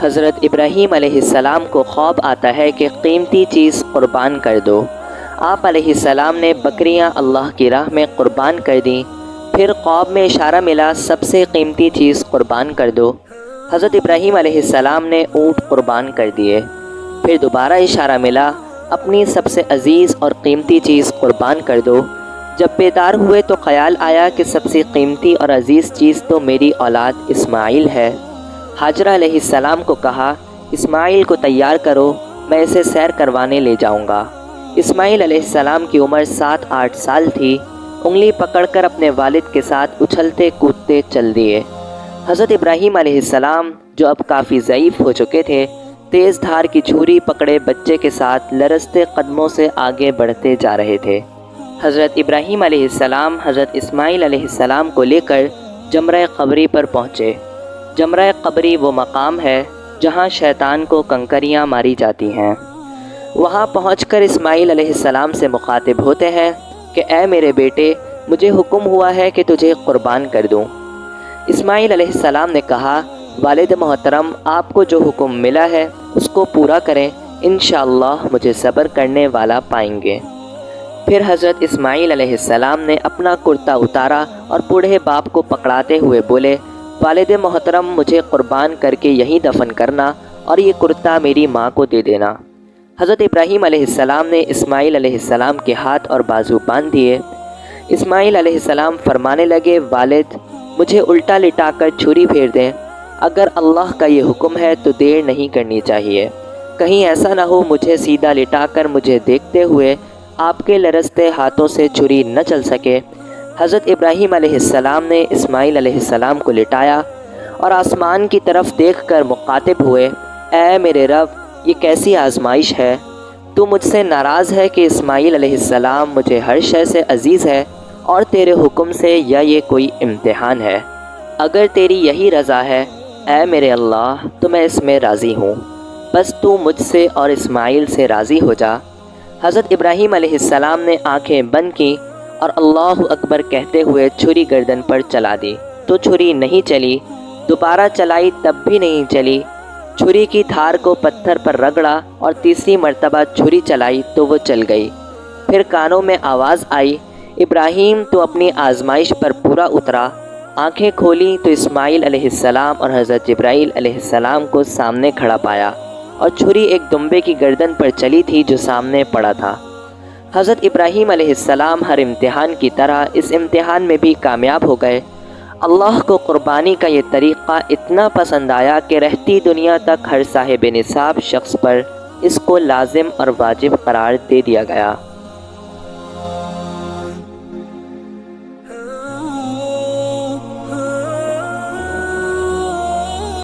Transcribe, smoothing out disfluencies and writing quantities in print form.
حضرت ابراہیم علیہ السلام کو خواب آتا ہے کہ قیمتی چیز قربان کر دو۔ آپ علیہ السلام نے بکریاں اللہ کی راہ میں قربان کر دیں۔ پھر خواب میں اشارہ ملا سب سے قیمتی چیز قربان کر دو۔ حضرت ابراہیم علیہ السلام نے اونٹ قربان کر دیے۔ پھر دوبارہ اشارہ ملا اپنی سب سے عزیز اور قیمتی چیز قربان کر دو۔ جب بیدار ہوئے تو خیال آیا کہ سب سے قیمتی اور عزیز چیز تو میری اولاد اسماعیل ہے۔ ہاجرہ علیہ السلام کو کہا اسماعیل کو تیار کرو، میں اسے سیر کروانے لے جاؤں گا۔ اسماعیل علیہ السلام کی عمر 7-8 سال تھی۔ انگلی پکڑ کر اپنے والد کے ساتھ اچھلتے کودتے چل دیے۔ حضرت ابراہیم علیہ السلام جو اب کافی ضعیف ہو چکے تھے، تیز دھار کی چھری پکڑے بچے کے ساتھ لرزتے قدموں سے آگے بڑھتے جا رہے تھے۔ حضرت ابراہیم علیہ السلام حضرت اسماعیل علیہ السلام کو لے کر جمرہ قبری پر پہنچے۔ جمرہ قبری وہ مقام ہے جہاں شیطان کو کنکریاں ماری جاتی ہیں۔ وہاں پہنچ کر اسماعیل علیہ السلام سے مخاطب ہوتے ہیں کہ اے میرے بیٹے، مجھے حکم ہوا ہے کہ تجھے قربان کر دوں۔ اسماعیل علیہ السلام نے کہا والد محترم، آپ کو جو حکم ملا ہے اس کو پورا کریں، انشاءاللہ مجھے صبر کرنے والا پائیں گے۔ پھر حضرت اسماعیل علیہ السلام نے اپنا کرتا اتارا اور بوڑھے باپ کو پکڑاتے ہوئے بولے والد محترم، مجھے قربان کر کے یہیں دفن کرنا اور یہ کرتا میری ماں کو دے دینا۔ حضرت ابراہیم علیہ السلام نے اسماعیل علیہ السلام کے ہاتھ اور بازو باندھ دیے۔ اسماعیل علیہ السلام فرمانے لگے والد، مجھے الٹا لٹا کر چھری پھیر دیں، اگر اللہ کا یہ حکم ہے تو دیر نہیں کرنی چاہیے، کہیں ایسا نہ ہو مجھے سیدھا لٹا کر مجھے دیکھتے ہوئے آپ کے لرزتے ہاتھوں سے چھری نہ چل سکے۔ حضرت ابراہیم علیہ السلام نے اسماعیل علیہ السلام کو لٹایا اور آسمان کی طرف دیکھ کر مخاطب ہوئے اے میرے رب، یہ کیسی آزمائش ہے؟ تو مجھ سے ناراض ہے کہ اسماعیل علیہ السلام مجھے ہر شے سے عزیز ہے، اور تیرے حکم سے یا یہ کوئی امتحان ہے؟ اگر تیری یہی رضا ہے اے میرے اللہ تو میں اس میں راضی ہوں، بس تو مجھ سے اور اسماعیل سے راضی ہو جا۔ حضرت ابراہیم علیہ السلام نے آنکھیں بند کیں اور اللہ اکبر کہتے ہوئے چھری گردن پر چلا دی تو چھری نہیں چلی، دوبارہ چلائی تب بھی نہیں چلی۔ چھری کی دھار کو پتھر پر رگڑا اور تیسری مرتبہ چھری چلائی تو وہ چل گئی۔ پھر کانوں میں آواز آئی ابراہیم تو اپنی آزمائش پر پورا اترا۔ آنکھیں کھولیں تو اسماعیل علیہ السلام اور حضرت جبرائیل علیہ السلام کو سامنے کھڑا پایا، اور چھری ایک دمبے کی گردن پر چلی تھی جو سامنے پڑا تھا۔ حضرت ابراہیم علیہ السلام ہر امتحان کی طرح اس امتحان میں بھی کامیاب ہو گئے۔ اللہ کو قربانی کا یہ طریقہ اتنا پسند آیا کہ رہتی دنیا تک ہر صاحب نصاب شخص پر اس کو لازم اور واجب قرار دے دیا گیا۔